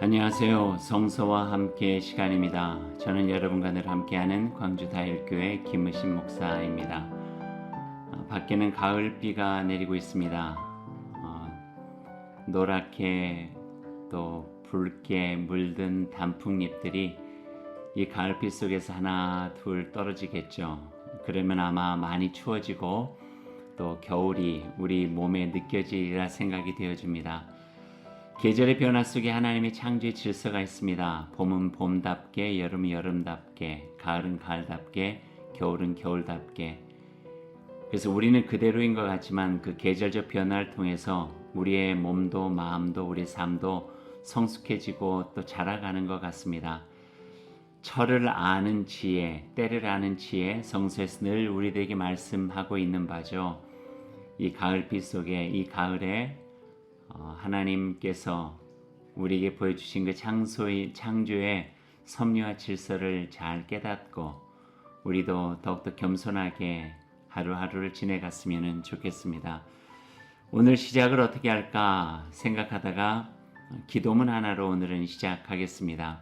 안녕하세요. 성서와 함께 시간입니다. 저는 여러분과 늘 함께하는 광주다일교회 김의신 목사입니다. 밖에는 가을비가 내리고 있습니다. 노랗게 또 붉게 물든 단풍잎들이 이 가을비 속에서 하나 둘 떨어지겠죠. 그러면 아마 많이 추워지고 또 겨울이 우리 몸에 느껴지리라 생각이 되어집니다. 계절의 변화 속에 하나님의 창조의 질서가 있습니다. 봄은 봄답게, 여름은 여름답게, 가을은 가을답게, 겨울은 겨울답게. 그래서 우리는 그대로인 것 같지만 그 계절적 변화를 통해서 우리의 몸도 마음도 우리 삶도 성숙해지고 또 자라가는 것 같습니다. 철을 아는 지혜, 때를 아는 지혜, 성서에서 늘 우리들에게 말씀하고 있는 바죠. 이 가을빛 속에 이 가을에 하나님께서 우리에게 보여주신 그 창조의 섭리와 질서를 잘 깨닫고 우리도 더욱더 겸손하게 하루하루를 지내갔으면 좋겠습니다. 오늘 시작을 어떻게 할까 생각하다가 기도문 하나로 오늘은 시작하겠습니다.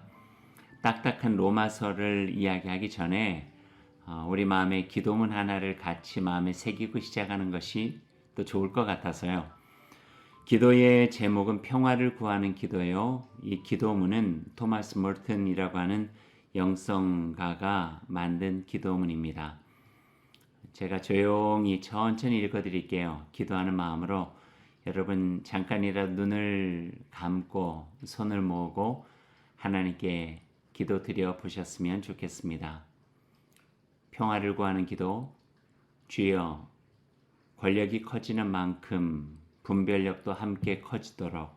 딱딱한 로마서를 이야기하기 전에 우리 마음에 기도문 하나를 같이 마음에 새기고 시작하는 것이 또 좋을 것 같아서요. 기도의 제목은 평화를 구하는 기도예요. 이 기도문은 토마스 멀튼이라고 하는 영성가가 만든 기도문입니다. 제가 조용히 천천히 읽어드릴게요. 기도하는 마음으로 여러분 잠깐이라도 눈을 감고 손을 모으고 하나님께 기도 드려 보셨으면 좋겠습니다. 평화를 구하는 기도. 주여, 권력이 커지는 만큼 분별력도 함께 커지도록,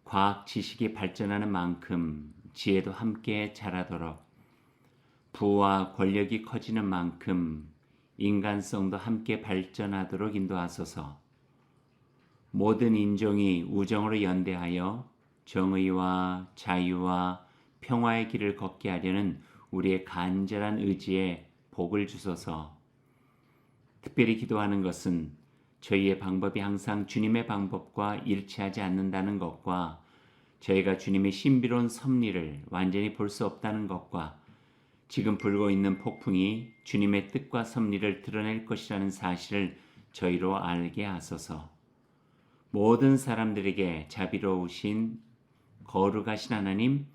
과학 지식이 발전하는 만큼 지혜도 함께 자라도록, 부와 권력이 커지는 만큼 인간성도 함께 발전하도록 인도하소서. 모든 인종이 우정으로 연대하여 정의와 자유와 평화의 길을 걷게 하려는 우리의 간절한 의지에 복을 주소서. 특별히 기도하는 것은 저희의 방법이 항상 주님의 방법과 일치하지 않는다는 것과 저희가 주님의 신비로운 섭리를 완전히 볼 수 없다는 것과 지금 불고 있는 폭풍이 주님의 뜻과 섭리를 드러낼 것이라는 사실을 저희로 알게 하소서. 모든 사람들에게 자비로우신 거룩하신 하나님,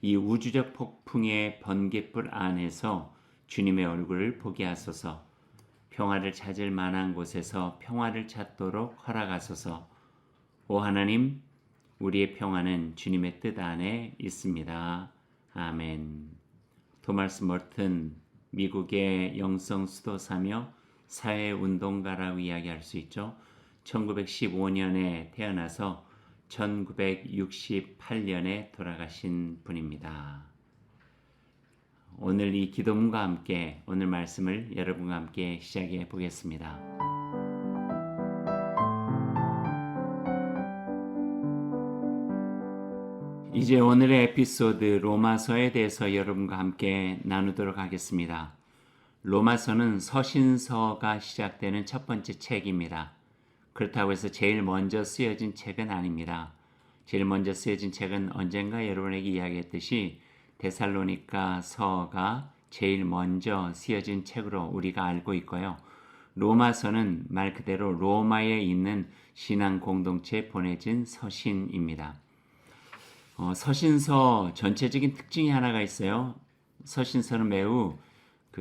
이 우주적 폭풍의 번갯불 안에서 주님의 얼굴을 보게 하소서. 평화를 찾을 만한 곳에서 평화를 찾도록 허락하소서. 오 하나님, 우리의 평화는 주님의 뜻 안에 있습니다. 아멘. 토마스 멀튼, 미국의 영성 수도사며 사회운동가라고 이야기할 수 있죠. 1915년에 태어나서 1968년에 돌아가신 분입니다. 오늘 이 기도문과 함께 오늘 말씀을 여러분과 함께 시작해 보겠습니다. 이제 오늘의 에피소드 로마서에 대해서 여러분과 함께 나누도록 하겠습니다. 로마서는 서신서가 시작되는 첫 번째 책입니다. 그렇다고 해서 제일 먼저 쓰여진 책은 아닙니다. 제일 먼저 쓰여진 책은 언젠가 여러분에게 이야기했듯이 데살로니가서가 제일 먼저 쓰여진 책으로 우리가 알고 있고요. 로마서는 말 그대로 로마에 있는 신앙 공동체에 보내진 서신입니다. 서신서 전체적인 특징이 하나가 있어요. 서신서는 매우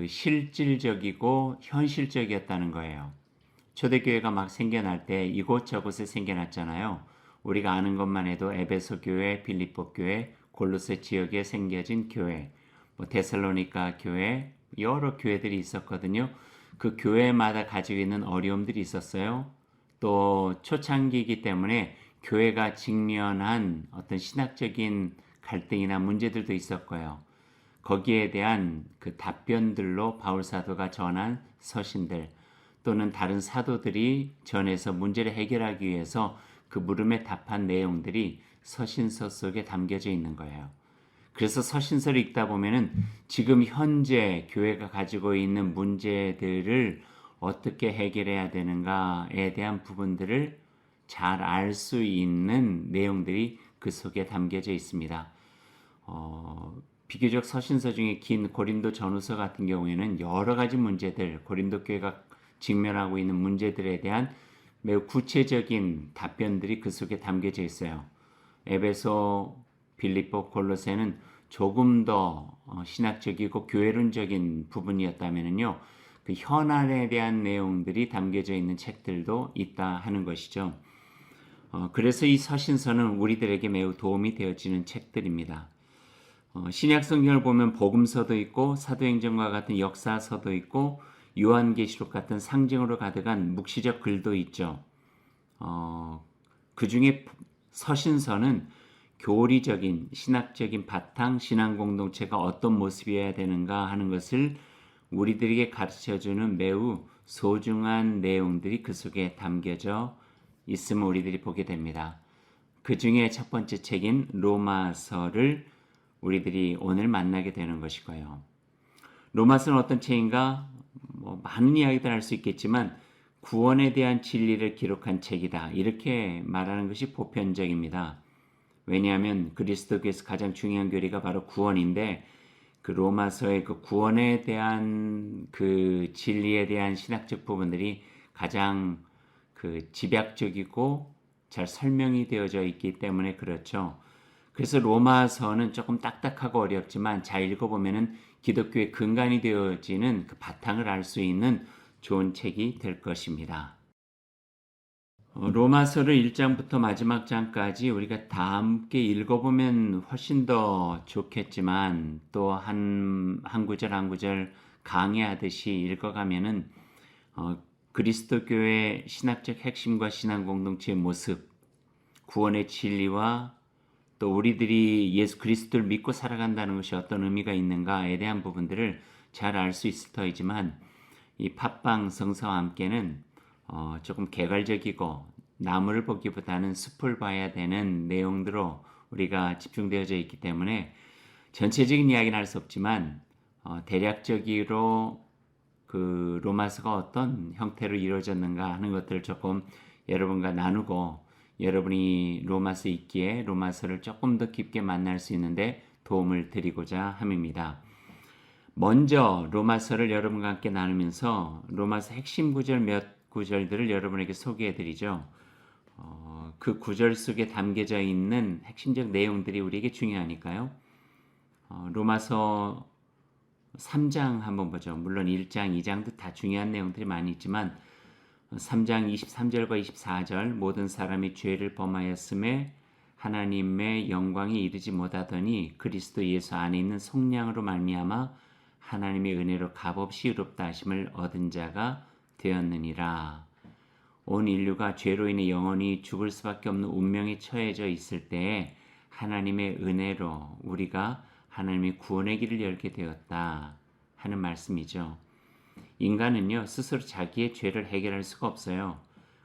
실질적이고 현실적이었다는 거예요. 초대교회가 막 생겨날 때 이곳저곳에 생겨났잖아요. 우리가 아는 것만 해도 에베소 교회, 빌립보 교회, 골로새 지역에 생겨진 교회, 데살로니가 교회, 여러 교회들이 있었거든요. 그 교회마다 가지고 있는 어려움들이 있었어요. 또 초창기이기 때문에 교회가 직면한 어떤 신학적인 갈등이나 문제들도 있었고요. 거기에 대한 그 답변들로 바울 사도가 전한 서신들 또는 다른 사도들이 전해서 문제를 해결하기 위해서 그 물음에 답한 내용들이 서신서 속에 담겨져 있는 거예요. 그래서 서신서를 읽다 보면은 지금 현재 교회가 가지고 있는 문제들을 어떻게 해결해야 되는가에 대한 부분들을 잘 알 수 있는 내용들이 그 속에 담겨져 있습니다. 비교적 서신서 중에 긴 고린도 전후서 같은 경우에는 여러 가지 문제들, 고린도 교회가 직면하고 있는 문제들에 대한 매우 구체적인 답변들이 그 속에 담겨져 있어요. 에베소, 빌립보, 골로새는 조금 더 신학적이고 교회론적인 부분이었다면요, 그 현안에 대한 내용들이 담겨져 있는 책들도 있다 하는 것이죠. 그래서 이 서신서는 우리들에게 매우 도움이 되어지는 책들입니다. 신약 성경을 보면 복음서도 있고 사도행전과 같은 역사서도 있고 요한계시록 같은 상징으로 가득한 묵시적 글도 있죠. 그 중에 서신서는 교리적인 신학적인 바탕, 신앙 공동체가 어떤 모습이어야 되는가 하는 것을 우리들에게 가르쳐주는 매우 소중한 내용들이 그 속에 담겨져 있음을 우리들이 보게 됩니다. 그 중에 첫 번째 책인 로마서를 우리들이 오늘 만나게 되는 것이고요. 로마서는 어떤 책인가? 많은 이야기들 할 수 있겠지만 구원에 대한 진리를 기록한 책이다. 이렇게 말하는 것이 보편적입니다. 왜냐하면 그리스도교에서 가장 중요한 교리가 바로 구원인데 그 로마서의 그 구원에 대한 그 진리에 대한 신학적 부분들이 가장 그 집약적이고 잘 설명이 되어져 있기 때문에 그렇죠. 그래서 로마서는 조금 딱딱하고 어렵지만 잘 읽어보면은 기독교의 근간이 되어지는 그 바탕을 알 수 있는 좋은 책이 될 것입니다. 로마서를 1장부터 마지막 장까지 우리가 다 함께 읽어보면 훨씬 더 좋겠지만 또 한 구절 한 구절 강의하듯이 읽어가면은 그리스도교의 신학적 핵심과 신앙 공동체의 모습, 구원의 진리와 또 우리들이 예수 그리스도를 믿고 살아간다는 것이 어떤 의미가 있는가에 대한 부분들을 잘 알 수 있을 터이지만 이 팟빵 성서와 함께는 조금 개괄적이고 나무를 보기보다는 숲을 봐야 되는 내용들로 우리가 집중되어져 있기 때문에 전체적인 이야기는 할 수 없지만 대략적으로 그 로마서가 어떤 형태로 이루어졌는가 하는 것들을 조금 여러분과 나누고 여러분이 로마서 읽기에 로마서를 조금 더 깊게 만날 수 있는데 도움을 드리고자 함입니다. 먼저 로마서를 여러분과 함께 나누면서 로마서 핵심 구절 몇 구절들을 여러분에게 소개해 드리죠. 그 구절 속에 담겨져 있는 핵심적 내용들이 우리에게 중요하니까요. 로마서 3장 한번 보죠. 물론 1장, 2장도 다 중요한 내용들이 많이 있지만 3장 23절과 24절 모든 사람이 죄를 범하였음에 하나님의 영광이 이르지 못하더니 그리스도 예수 안에 있는 속량으로 말미암아 하나님의 은혜로 값없이 의롭다 하심을 얻은 자가 되었느니라. 온 인류가 죄로 인해 영원히 죽을 수밖에 없는 운명에 처해져 있을 때에 하나님의 은혜로 우리가 하나님의 구원의 길을 열게 되었다 하는 말씀이죠. 인간은요 스스로 자기의 죄를 해결할 수가 없어요.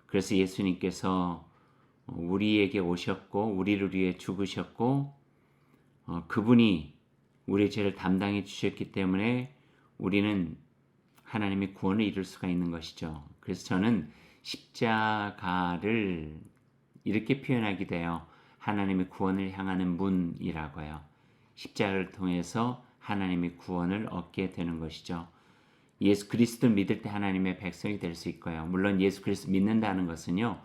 그래서 예수님께서 우리에게 오셨고 우리를 위해 죽으셨고 그분이 우리의 죄를 담당해 주셨기 때문에 우리는 하나님의 구원을 이룰 수가 있는 것이죠. 그래서 저는 십자가를 이렇게 표현하게 돼요. 하나님의 구원을 향하는 문이라고요. 십자가를 통해서 하나님의 구원을 얻게 되는 것이죠. 예수 그리스도를 믿을 때 하나님의 백성이 될 수 있고요. 물론 예수 그리스도 믿는다는 것은요.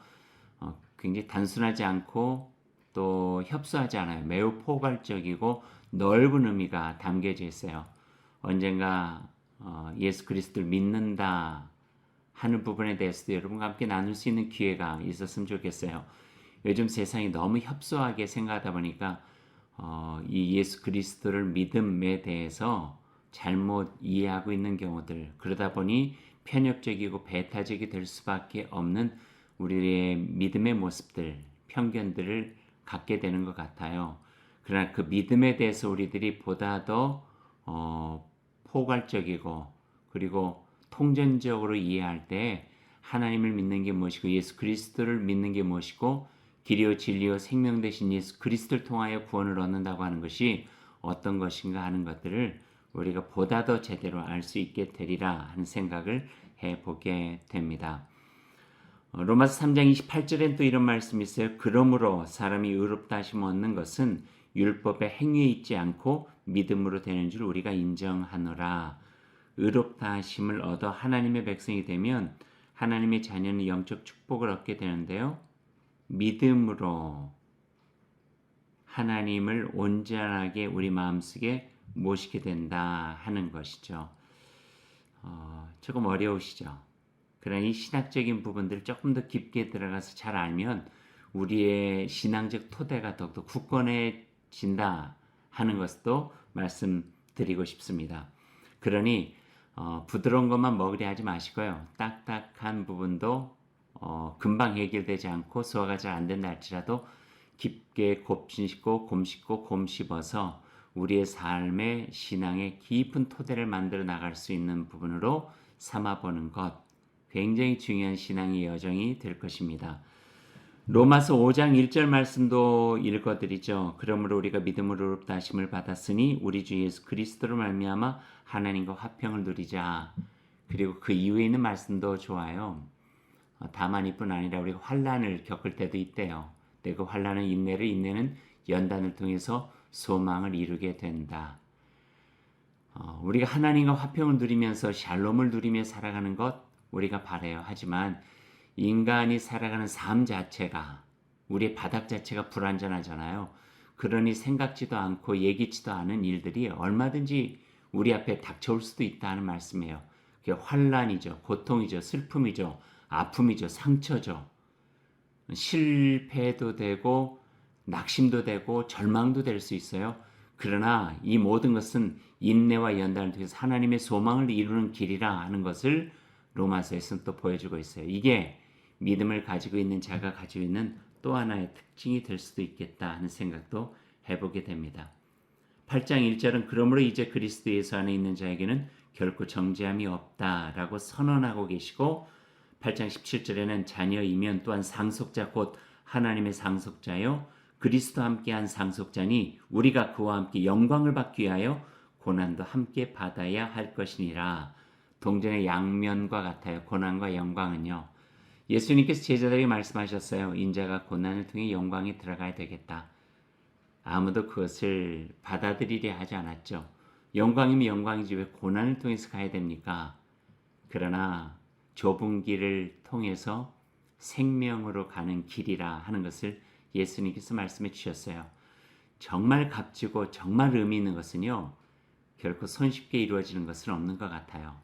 굉장히 단순하지 않고 또 협소하지 않아요. 매우 포괄적이고 넓은 의미가 담겨져 있어요. 언젠가 예수 그리스도를 믿는다 하는 부분에 대해서도 여러분과 함께 나눌 수 있는 기회가 있었으면 좋겠어요. 요즘 세상이 너무 협소하게 생각하다 보니까 이 예수 그리스도를 믿음에 대해서 잘못 이해하고 있는 경우들, 그러다 보니 편협적이고 배타적이 될 수밖에 없는 우리의 믿음의 모습들, 편견들을 갖게 되는 것 같아요. 그러나 그 믿음에 대해서 우리들이 보다 더 포괄적이고 그리고 통전적으로 이해할 때 하나님을 믿는 게 무엇이고 예수 그리스도를 믿는 게 무엇이고 길이요 진리요 생명 되신 예수 그리스도를 통하여 구원을 얻는다고 하는 것이 어떤 것인가 하는 것들을 우리가 보다 더 제대로 알 수 있게 되리라 하는 생각을 해보게 됩니다. 로마서 3장 28절엔 또 이런 말씀이 있어요. 그러므로 사람이 의롭다 하심 얻는 것은 율법의 행위에 있지 않고 믿음으로 되는 줄 우리가 인정하노라. 의롭다 하심을 얻어 하나님의 백성이 되면 하나님의 자녀는 영적 축복을 얻게 되는데요. 믿음으로 하나님을 온전하게 우리 마음속에 모시게 된다 하는 것이죠. 조금 어려우시죠? 그러나 이 신학적인 부분들을 조금 더 깊게 들어가서 잘 알면 우리의 신앙적 토대가 더욱더 굳건해진다 하는 것도 말씀드리고 싶습니다. 그러니 부드러운 것만 먹으려 하지 마시고요. 딱딱한 부분도 금방 해결되지 않고 소화가 잘 안 된다 할지라도 깊게 곱씹고 곰씹어서 우리의 삶의 신앙의 깊은 토대를 만들어 나갈 수 있는 부분으로 삼아보는 것, 굉장히 중요한 신앙의 여정이 될 것입니다. 로마서 5장 1절 말씀도 읽어드리죠. 그러므로 우리가 믿음으로 의롭다 하심을 받았으니 우리 주 예수 그리스도로 말미암아 하나님과 화평을 누리자. 그리고 그 이후에 있는 말씀도 좋아요. 다만 이뿐 아니라 우리가 환난을 겪을 때도 있대요. 근데 그 환난은 인내를, 인내는 연단을 통해서 소망을 이루게 된다. 우리가 하나님과 화평을 누리면서 샬롬을 누리며 살아가는 것 우리가 바라요. 하지만 인간이 살아가는 삶 자체가, 우리의 바닥 자체가 불완전하잖아요. 그러니 생각지도 않고 예기치도 않은 일들이 얼마든지 우리 앞에 닥쳐올 수도 있다는 말씀이에요. 그게 환난이죠, 고통이죠, 슬픔이죠, 아픔이죠, 상처죠. 실패도 되고 낙심도 되고 절망도 될 수 있어요. 그러나 이 모든 것은 인내와 연단을 통해서 하나님의 소망을 이루는 길이라 하는 것을 로마서에서는 또 보여주고 있어요. 이게 믿음을 가지고 있는 자가 가지고 있는 또 하나의 특징이 될 수도 있겠다 하는 생각도 해보게 됩니다. 8장 1절은 그러므로 이제 그리스도 예수 안에 있는 자에게는 결코 정죄함이 없다라고 선언하고 계시고 8장 17절에는 자녀이면 또한 상속자 곧 하나님의 상속자요 그리스도와 함께한 상속자니 우리가 그와 함께 영광을 받기 위하여 고난도 함께 받아야 할 것이니라. 동전의 양면과 같아요. 고난과 영광은요. 예수님께서 제자들에게 말씀하셨어요. 인자가 고난을 통해 영광에 들어가야 되겠다. 아무도 그것을 받아들이려 하지 않았죠. 영광이면 영광이지 왜 고난을 통해서 가야 됩니까? 그러나 좁은 길을 통해서 생명으로 가는 길이라 하는 것을 예수님께서 말씀해 주셨어요. 정말 값지고 정말 의미 있는 것은요. 결코 손쉽게 이루어지는 것은 없는 것 같아요.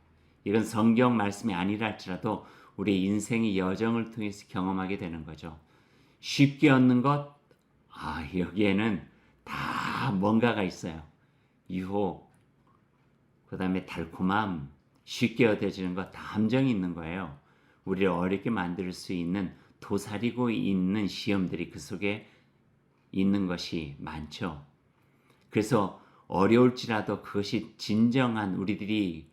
이건 성경 말씀이 아니라 할지라도 우리의 인생의 여정을 통해서 경험하게 되는 거죠. 쉽게 얻는 것, 여기에는 다 뭔가가 있어요. 유혹, 그 다음에 달콤함, 쉽게 얻어지는 것, 다 함정이 있는 거예요. 우리를 어렵게 만들 수 있는 도사리고 있는 시험들이 그 속에 있는 것이 많죠. 그래서 어려울지라도 그것이 진정한 우리들이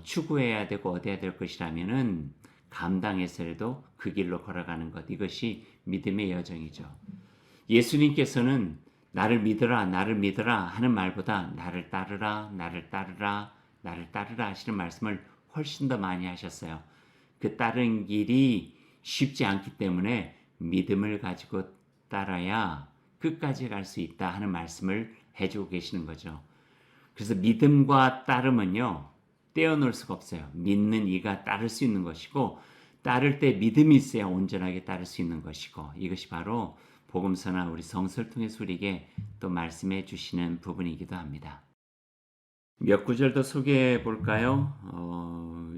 추구해야 되고 얻어야 될 것이라면은 감당해서라도 그 길로 걸어가는 것, 이것이 믿음의 여정이죠. 예수님께서는 나를 믿어라, 나를 믿어라 하는 말보다 나를 따르라, 나를 따르라, 나를 따르라 하시는 말씀을 훨씬 더 많이 하셨어요. 그 따르는 길이 쉽지 않기 때문에 믿음을 가지고 따라야 끝까지 갈 수 있다 하는 말씀을 해주고 계시는 거죠. 그래서 믿음과 따름은요, 떼어놓을 수가 없어요. 믿는 이가 따를 수 있는 것이고 따를 때 믿음이 있어야 온전하게 따를 수 있는 것이고 이것이 바로 복음서나 우리 성서를 통해서 우리에게 또 말씀해 주시는 부분이기도 합니다. 몇 구절 더 소개해 볼까요?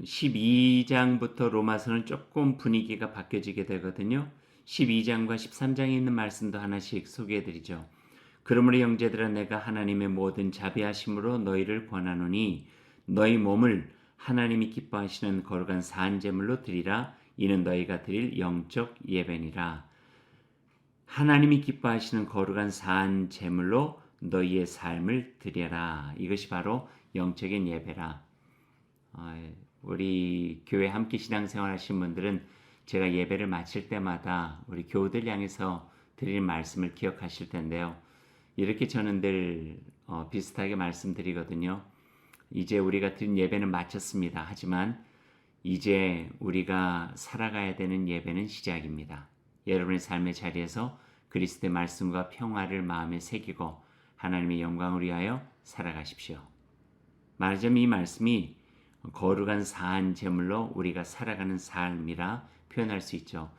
12장부터 로마서는 조금 분위기가 바뀌어지게 되거든요. 12장과 13장에 있는 말씀도 하나씩 소개해 드리죠. 그러므로 형제들아 내가 하나님의 모든 자비하심으로 너희를 권하노니 너희 몸을 하나님이 기뻐하시는 거룩한 산제물로 드리라. 이는 너희가 드릴 영적 예배니라. 하나님이 기뻐하시는 거룩한 산제물로 너희의 삶을 드려라. 이것이 바로 영적인 예배라. 우리 교회 함께 신앙생활 하신 분들은 제가 예배를 마칠 때마다 우리 교우들 향해서 드리는 말씀을 기억하실 텐데요. 이렇게 저는 늘 비슷하게 말씀드리거든요. 이제 우리가 드린 예배는 마쳤습니다. 하지만 이제 우리가 살아가야 되는 예배는 시작입니다. 여러분의 삶의 자리에서 그리스도의 말씀과 평화를 마음에 새기고 하나님의 영광을 위하여 살아가십시오. 말하자면 이 말씀이 거룩한 사한 제물로 우리가 살아가는 삶이라 표현할 수 있죠.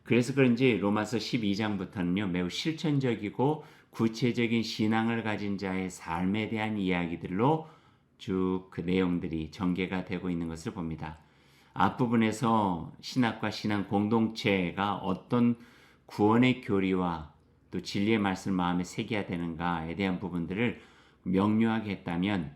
그래서 그런지 로마서 12장부터는요, 매우 실천적이고 구체적인 신앙을 가진 자의 삶에 대한 이야기들로 쭉 그 내용들이 전개가 되고 있는 것을 봅니다. 앞부분에서 신학과 신앙 공동체가 어떤 구원의 교리와 또 진리의 말씀을 마음에 새겨야 되는가에 대한 부분들을 명료하게 했다면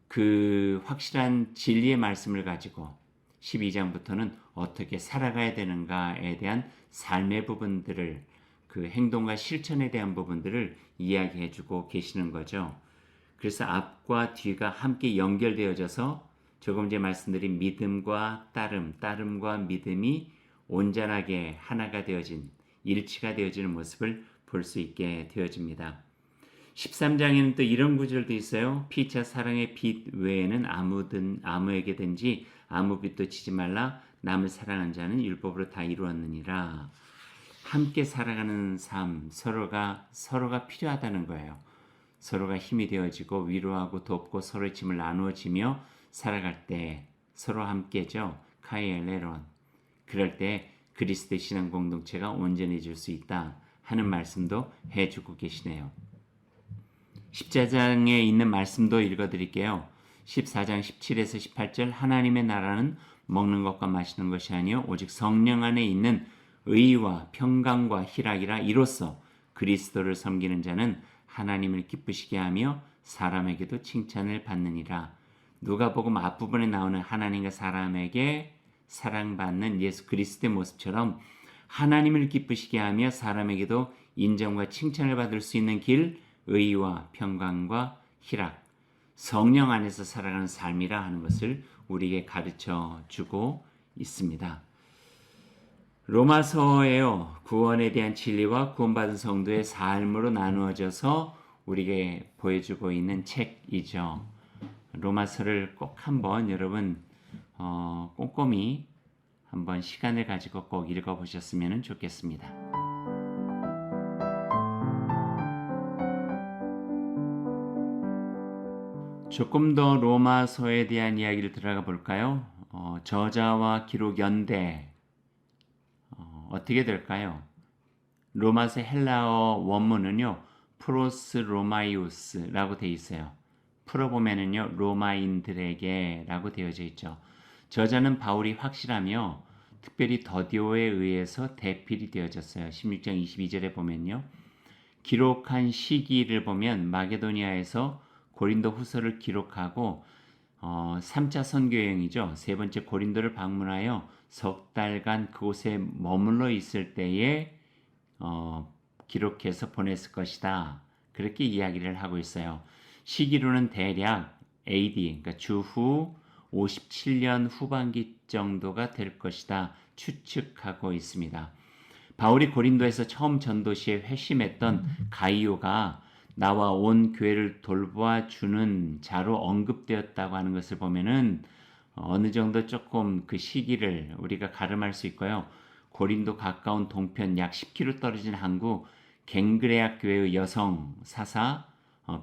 그 확실한 진리의 말씀을 가지고 12장부터는 어떻게 살아가야 되는가에 대한 삶의 부분들을 그 행동과 실천에 대한 부분들을 이야기해 주고 계시는 거죠. 그래서 앞과 뒤가 함께 연결되어져서 조금 전에 말씀드린 믿음과 따름, 따름과 믿음이 온전하게 하나가 되어진, 일치가 되어지는 모습을 볼 수 있게 되어집니다. 13장에는 또 이런 구절도 있어요. 피차 사랑의 빛 외에는 아무에게든지 아무 빛도 치지 말라. 남을 사랑한 자는 율법으로 다 이루었느니라. 함께 살아가는 삶, 서로가 필요하다는 거예요. 서로가 힘이 되어지고 위로하고 돕고 서로의 짐을 나누어지며 살아갈 때 서로 함께죠. 카이엘레론. 그럴 때 그리스도의 신앙 공동체가 온전해질 수 있다 하는 말씀도 해주고 계시네요. 14장에 있는 말씀도 읽어드릴게요. 14장 17에서 18절 하나님의 나라는 먹는 것과 마시는 것이 아니요 오직 성령 안에 있는 의와 평강과 희락이라. 이로써 그리스도를 섬기는 자는 하나님을 기쁘시게 하며 사람에게도 칭찬을 받느니라. 누가복음 앞부분에 나오는 하나님과 사람에게 사랑받는 예수 그리스도의 모습처럼 하나님을 기쁘시게 하며 사람에게도 인정과 칭찬을 받을 수 있는 길, 의와 평강과 희락, 성령 안에서 살아가는 삶이라 하는 것을 우리에게 가르쳐 주고 있습니다. 로마서에요, 구원에 대한 진리와 구원받은 성도의 삶으로 나누어져서 우리에게 보여주고 있는 책이죠. 로마서를 꼭 한번 여러분 꼼꼼히 한번 시간을 가지고 꼭 읽어보셨으면 좋겠습니다. 조금 더 로마서에 대한 이야기를 들어가 볼까요? 저자와 기록 연대 어떻게 될까요? 로마서 헬라어 원문은요, 프로스 로마이우스라고 되어 있어요. 풀어보면은요, 로마인들에게라고 되어져 있죠. 저자는 바울이 확실하며 특별히 더디오에 의해서 대필이 되어졌어요. 16장 22절에 보면요. 기록한 시기를 보면 마게도니아에서 고린도 후서를 기록하고 3차 선교 여행이죠. 세 번째 고린도를 방문하여 석 달간 그곳에 머물러 있을 때에 기록해서 보냈을 것이다. 그렇게 이야기를 하고 있어요. 시기로는 대략 AD, 그러니까 주후 57년 후반기 정도가 될 것이다 추측하고 있습니다. 바울이 고린도에서 처음 전도시에 회심했던 가이오가 나와 온 교회를 돌보아주는 자로 언급되었다고 하는 것을 보면은 어느 정도 조금 그 시기를 우리가 가름할 수 있고요. 고린도 가까운 동편 약 10km 떨어진 항구 갱그레아 교회의 여성 사사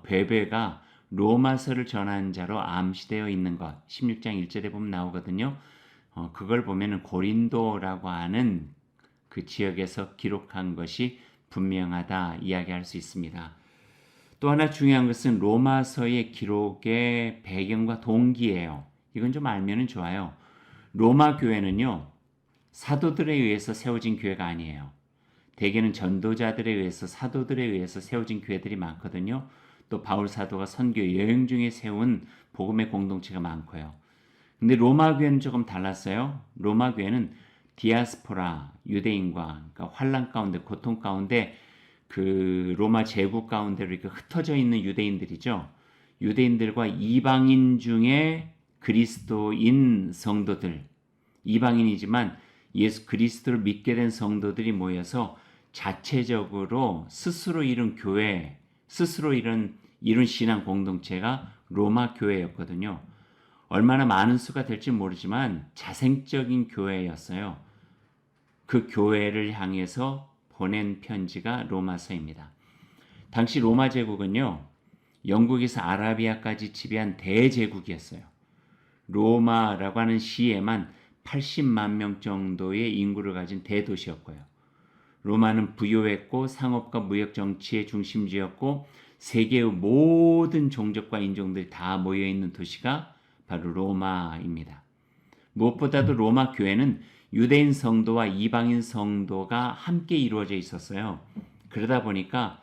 베베가 로마서를 전한 자로 암시되어 있는 것 16장 1절에 보면 나오거든요. 그걸 보면은 고린도라고 하는 그 지역에서 기록한 것이 분명하다 이야기할 수 있습니다. 또 하나 중요한 것은 로마서의 기록의 배경과 동기예요. 이건 좀 알면은 좋아요. 로마 교회는요, 사도들에 의해서 세워진 교회가 아니에요. 대개는 전도자들에 의해서 사도들에 의해서 세워진 교회들이 많거든요. 또 바울 사도가 선교 여행 중에 세운 복음의 공동체가 많고요. 근데 로마 교회는 조금 달랐어요. 로마 교회는 디아스포라 유대인과 그러니까 환란 가운데 고통 가운데 그 로마 제국 가운데로 이렇게 흩어져 있는 유대인들이죠. 유대인들과 이방인 중에 그리스도인 성도들, 이방인이지만 예수 그리스도를 믿게 된 성도들이 모여서 자체적으로 스스로 이룬 교회, 스스로 이룬 신앙 공동체가 로마 교회였거든요. 얼마나 많은 수가 될지 모르지만 자생적인 교회였어요. 그 교회를 향해서 보낸 편지가 로마서입니다. 당시 로마 제국은요, 영국에서 아라비아까지 지배한 대제국이었어요. 로마라고 하는 시에만 80만 명 정도의 인구를 가진 대도시였고요. 로마는 부유했고 상업과 무역 정치의 중심지였고 세계의 모든 종족과 인종들이 다 모여있는 도시가 바로 로마입니다. 무엇보다도 로마 교회는 유대인 성도와 이방인 성도가 함께 이루어져 있었어요. 그러다 보니까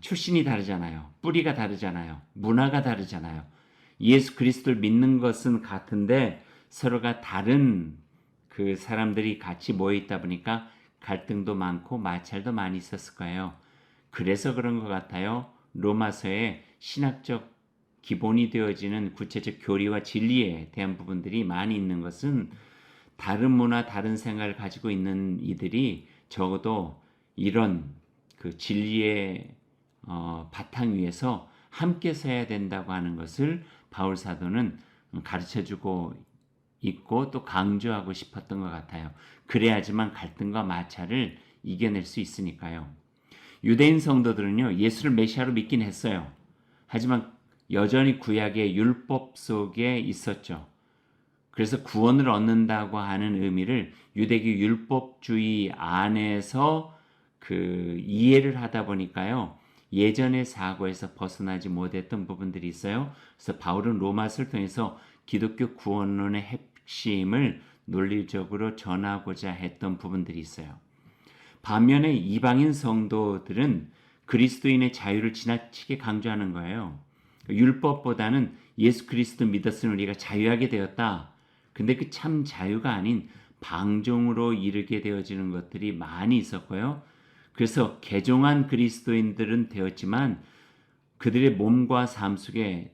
출신이 다르잖아요. 뿌리가 다르잖아요. 문화가 다르잖아요. 예수 그리스도를 믿는 것은 같은데 서로가 다른 그 사람들이 같이 모여 있다 보니까 갈등도 많고 마찰도 많이 있었을 거예요. 그래서 그런 것 같아요. 로마서에 신학적 기본이 되어지는 구체적 교리와 진리에 대한 부분들이 많이 있는 것은 다른 문화, 다른 생각을 가지고 있는 이들이 적어도 이런 그 진리의 바탕 위에서 함께 서야 된다고 하는 것을 바울 사도는 가르쳐주고 있고 또 강조하고 싶었던 것 같아요. 그래야지만 갈등과 마찰을 이겨낼 수 있으니까요. 유대인 성도들은요, 예수를 메시아로 믿긴 했어요. 하지만 여전히 구약의 율법 속에 있었죠. 그래서 구원을 얻는다고 하는 의미를 유대교 율법주의 안에서 그 이해를 하다 보니까요. 예전의 사고에서 벗어나지 못했던 부분들이 있어요. 그래서 바울은 로마서를 통해서 기독교 구원론의 핵심을 논리적으로 전하고자 했던 부분들이 있어요. 반면에 이방인 성도들은 그리스도인의 자유를 지나치게 강조하는 거예요. 율법보다는 예수 그리스도 믿었으니 우리가 자유하게 되었다. 근데 그 참 자유가 아닌 방종으로 이르게 되어지는 것들이 많이 있었고요. 그래서 개종한 그리스도인들은 되었지만 그들의 몸과 삶 속에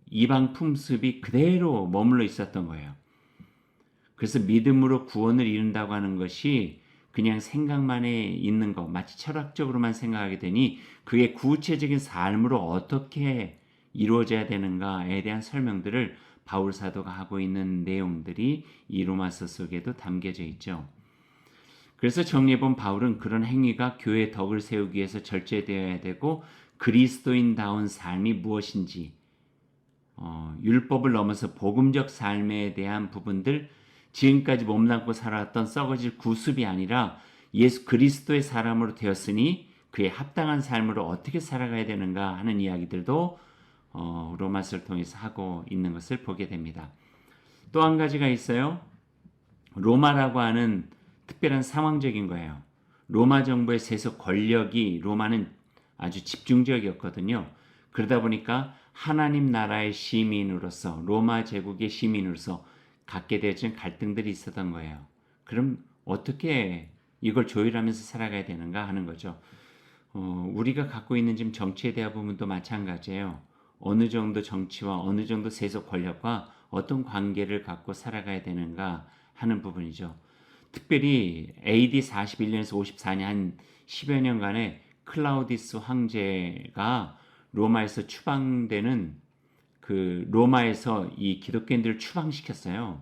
이방 풍습이 그대로 머물러 있었던 거예요. 그래서 믿음으로 구원을 이룬다고 하는 것이 그냥 생각만에 있는 것, 마치 철학적으로만 생각하게 되니 그게 구체적인 삶으로 어떻게 이루어져야 되는가에 대한 설명들을 바울 사도가 하고 있는 내용들이 이 로마서 속에도 담겨져 있죠. 그래서 정리해본 바울은 그런 행위가 교회의 덕을 세우기 위해서 절제되어야 되고 그리스도인다운 삶이 무엇인지 율법을 넘어서 복음적 삶에 대한 부분들 지금까지 몸담고 살아왔던 썩어질 구습이 아니라 예수 그리스도의 사람으로 되었으니 그에 합당한 삶으로 어떻게 살아가야 되는가 하는 이야기들도 로마서를 통해서 하고 있는 것을 보게 됩니다. 또 한 가지가 있어요. 로마라고 하는 특별한 상황적인 거예요. 로마 정부의 세속 권력이 로마는 아주 집중적이었거든요. 그러다 보니까 하나님 나라의 시민으로서 로마 제국의 시민으로서 갖게 되어진 갈등들이 있었던 거예요. 그럼 어떻게 이걸 조율하면서 살아가야 되는가 하는 거죠. 우리가 갖고 있는 지금 정치에 대한 부분도 마찬가지예요. 어느 정도 정치와 어느 정도 세속 권력과 어떤 관계를 갖고 살아가야 되는가 하는 부분이죠. 특별히 AD 41년에서 54년 한 10여 년간의 클라우디스 황제가 로마에서 추방되는 그 로마에서 이 기독교인들을 추방시켰어요.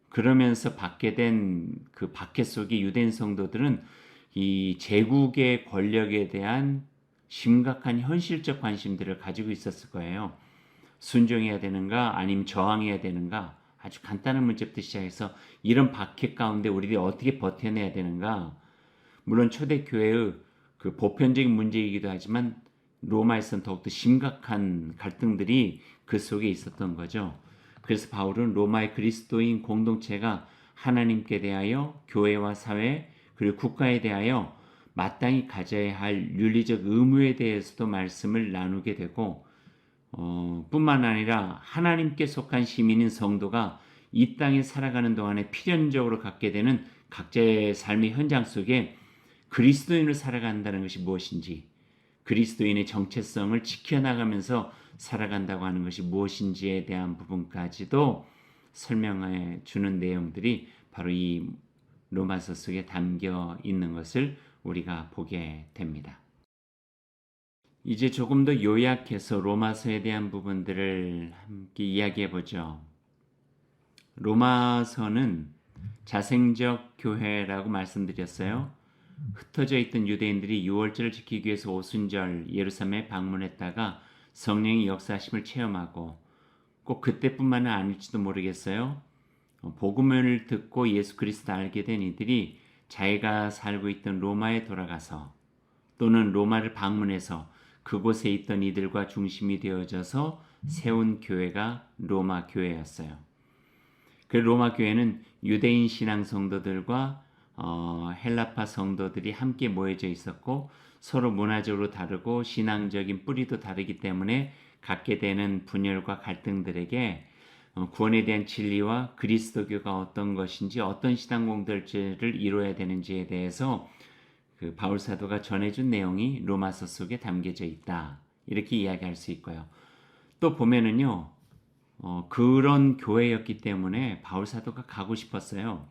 그러면서 받게 된 그 박해 속의 유대인 성도들은 이 제국의 권력에 대한 심각한 현실적 관심들을 가지고 있었을 거예요. 순종해야 되는가 아니면 저항해야 되는가 아주 간단한 문제부터 시작해서 이런 박해 가운데 우리들이 어떻게 버텨내야 되는가. 물론 초대교회의 그 보편적인 문제이기도 하지만 로마에서는 더욱더 심각한 갈등들이 그 속에 있었던 거죠. 그래서 바울은 로마의 그리스도인 공동체가 하나님께 대하여 교회와 사회 그리고 국가에 대하여 마땅히 가져야 할 윤리적 의무에 대해서도 말씀을 나누게 되고 뿐만 아니라 하나님께 속한 시민인 성도가 이 땅에 살아가는 동안에 필연적으로 갖게 되는 각자의 삶의 현장 속에 그리스도인을 살아간다는 것이 무엇인지 그리스도인의 정체성을 지켜나가면서 살아간다고 하는 것이 무엇인지에 대한 부분까지도 설명해 주는 내용들이 바로 이 로마서 속에 담겨 있는 것을 우리가 보게 됩니다. 이제 조금 더 요약해서 로마서에 대한 부분들을 함께 이야기해 보죠. 로마서는 자생적 교회라고 말씀드렸어요. 흩어져 있던 유대인들이 유월절을 지키기 위해서 오순절 예루살렘에 방문했다가 성령의 역사하심을 체험하고 꼭 그때뿐만은 아닐지도 모르겠어요. 복음을 듣고 예수 그리스도를 알게 된 이들이 자기가 살고 있던 로마에 돌아가서 또는 로마를 방문해서 그곳에 있던 이들과 중심이 되어져서 세운 교회가 로마 교회였어요. 그 로마 교회는 유대인 신앙 성도들과 헬라파 성도들이 함께 모여져 있었고 서로 문화적으로 다르고 신앙적인 뿌리도 다르기 때문에 갖게 되는 분열과 갈등들에게 구원에 대한 진리와 그리스도교가 어떤 것인지 어떤 신앙 공동체를 이루어야 되는지에 대해서 그 바울 사도가 전해준 내용이 로마서 속에 담겨져 있다. 이렇게 이야기할 수 있고요. 또 보면은요. 그런 교회였기 때문에 바울 사도가 가고 싶었어요.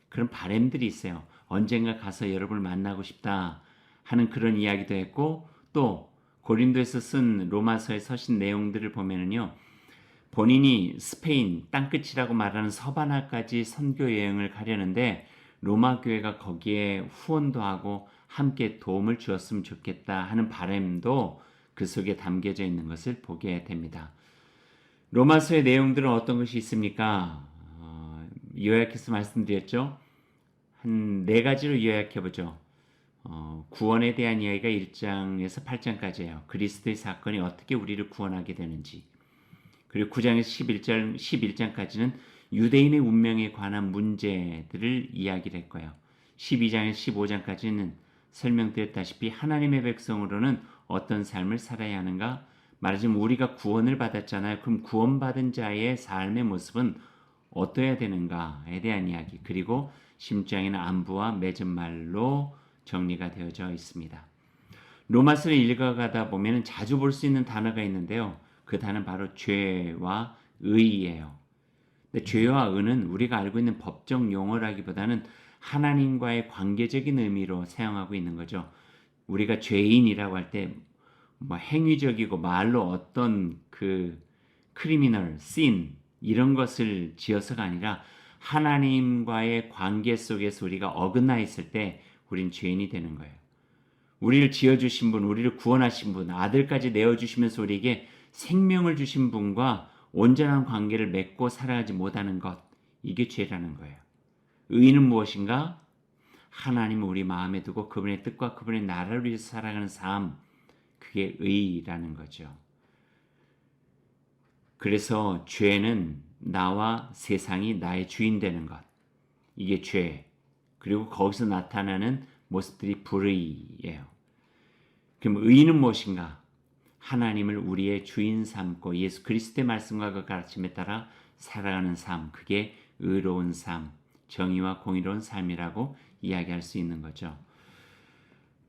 그런 바람들이 있어요. 언젠가 가서 여러분을 만나고 싶다 하는 그런 이야기도 했고 또 고린도에서 쓴 로마서에 서신 내용들을 보면은요. 본인이 스페인 땅끝이라고 말하는 서바나까지 선교 여행을 가려는데 로마 교회가 거기에 후원도 하고 함께 도움을 주었으면 좋겠다 하는 바람도 그 속에 담겨져 있는 것을 보게 됩니다. 로마서의 내용들은 어떤 것이 있습니까? 요약해서 말씀드렸죠. 한 네 가지로 요약해보죠. 구원에 대한 이야기가 1장에서 8장까지예요. 그리스도의 사건이 어떻게 우리를 구원하게 되는지. 그리고 9장에서 11장까지는 유대인의 운명에 관한 문제들을 이야기를 했고요. 12장에서 15장까지는 설명드렸다시피 하나님의 백성으로는 어떤 삶을 살아야 하는가? 말하자면 우리가 구원을 받았잖아요. 그럼 구원받은 자의 삶의 모습은 어떠해야 되는가에 대한 이야기. 그리고 10장에는 안부와 맺은 말로 정리가 되어져 있습니다. 로마서를 읽어가다 보면 자주 볼 수 있는 단어가 있는데요. 그 단어는 바로 죄와 의예요. 근데 죄와 의는 우리가 알고 있는 법적 용어라기보다는 하나님과의 관계적인 의미로 사용하고 있는 거죠. 우리가 죄인이라고 할 때 뭐 행위적이고 말로 어떤 그 크리미널, 씬 이런 것을 지어서가 아니라 하나님과의 관계 속에서 우리가 어긋나 있을 때 우린 죄인이 되는 거예요. 우리를 지어주신 분, 우리를 구원하신 분, 아들까지 내어주시면서 우리에게 생명을 주신 분과 온전한 관계를 맺고 살아가지 못하는 것, 이게 죄라는 거예요. 의는 무엇인가? 하나님을 우리 마음에 두고 그분의 뜻과 그분의 나라를 위해서 살아가는 삶, 그게 의라는 거죠. 그래서 죄는 나와 세상이 나의 주인 되는 것, 이게 죄. 그리고 거기서 나타나는 모습들이 불의예요. 그럼 의는 무엇인가? 하나님을 우리의 주인 삼고 예수 그리스도의 말씀과 그 가르침에 따라 살아가는 삶, 그게 의로운 삶, 정의와 공의로운 삶이라고 이야기할 수 있는 거죠.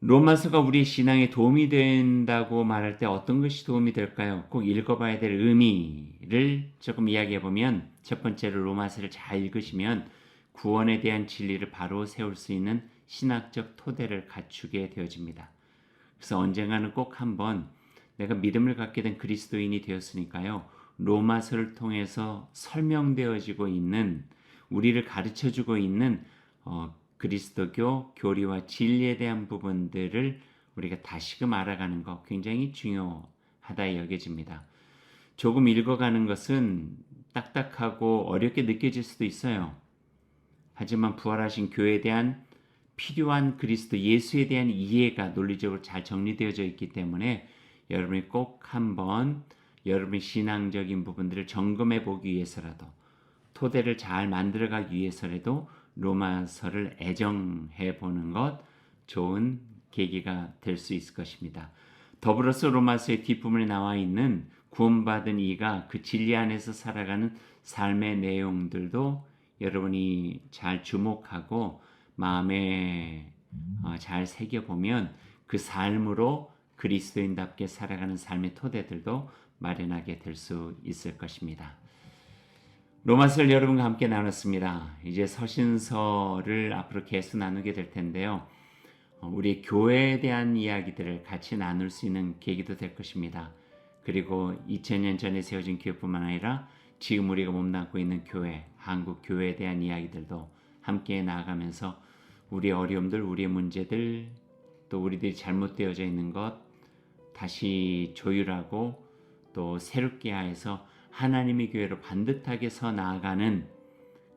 로마서가 우리 신앙에 도움이 된다고 말할 때 어떤 것이 도움이 될까요? 꼭 읽어봐야 될 의미를 조금 이야기해 보면 첫 번째로 로마서를 잘 읽으시면 구원에 대한 진리를 바로 세울 수 있는 신학적 토대를 갖추게 되어집니다. 그래서 언젠가는 꼭 한번 내가 믿음을 갖게 된 그리스도인이 되었으니까요. 로마서를 통해서 설명되어지고 있는 우리를 가르쳐주고 있는 그리스도교 교리와 진리에 대한 부분들을 우리가 다시금 알아가는 것 굉장히 중요하다 여겨집니다. 조금 읽어가는 것은 딱딱하고 어렵게 느껴질 수도 있어요. 하지만 부활하신 교회에 대한 필요한 그리스도 예수에 대한 이해가 논리적으로 잘 정리되어져 있기 때문에 여러분이 꼭 한번 여러분의 신앙적인 부분들을 점검해 보기 위해서라도 토대를 잘 만들어가기 위해서라도 로마서를 애정해 보는 것 좋은 계기가 될 수 있을 것입니다. 더불어서 로마서의 뒷부분에 나와 있는 구원받은 이가 그 진리 안에서 살아가는 삶의 내용들도 여러분이 잘 주목하고 마음에 잘 새겨보면 그 삶으로 그리스도인답게 살아가는 삶의 토대들도 마련하게 될 수 있을 것입니다. 로마서를 여러분과 함께 나눴습니다. 이제 서신서를 앞으로 계속 나누게 될 텐데요. 우리 교회에 대한 이야기들을 같이 나눌 수 있는 계기도 될 것입니다. 그리고 2000년 전에 세워진 교회뿐만 아니라 지금 우리가 몸담고 있는 교회, 한국 교회에 대한 이야기들도 함께 나아가면서 우리의 어려움들, 우리의 문제들, 또 우리들이 잘못되어져 있는 것 다시 조율하고 또 새롭게 하여서 하나님의 교회로 반듯하게 서 나아가는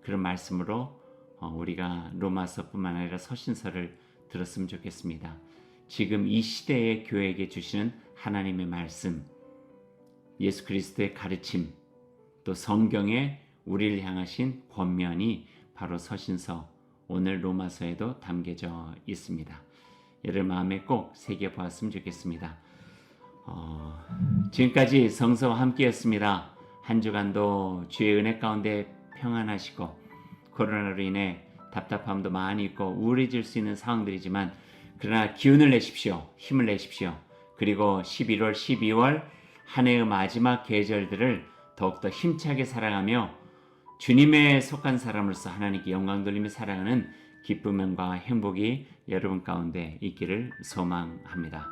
그런 말씀으로 우리가 로마서뿐만 아니라 서신서를 들었으면 좋겠습니다. 지금 이 시대의 교회에게 주시는 하나님의 말씀, 예수 그리스도의 가르침, 또 성경에 우리를 향하신 권면이 바로 서신서, 오늘 로마서에도 담겨져 있습니다. 여러분 마음에 꼭 새겨보았으면 좋겠습니다. 지금까지 성서와 함께였습니다. 한 주간도 주의 은혜 가운데 평안하시고 코로나로 인해 답답함도 많이 있고 우울해질 수 있는 상황들이지만 그러나 기운을 내십시오. 힘을 내십시오. 그리고 11월, 12월 한 해의 마지막 계절들을 더욱더 힘차게 살아가며 주님에 속한 사람으로서 하나님께 영광 돌리며 살아가는 기쁨과 행복이 여러분 가운데 있기를 소망합니다.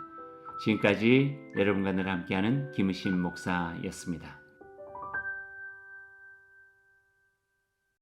지금까지 여러분과 늘 함께하는 김우신 목사였습니다.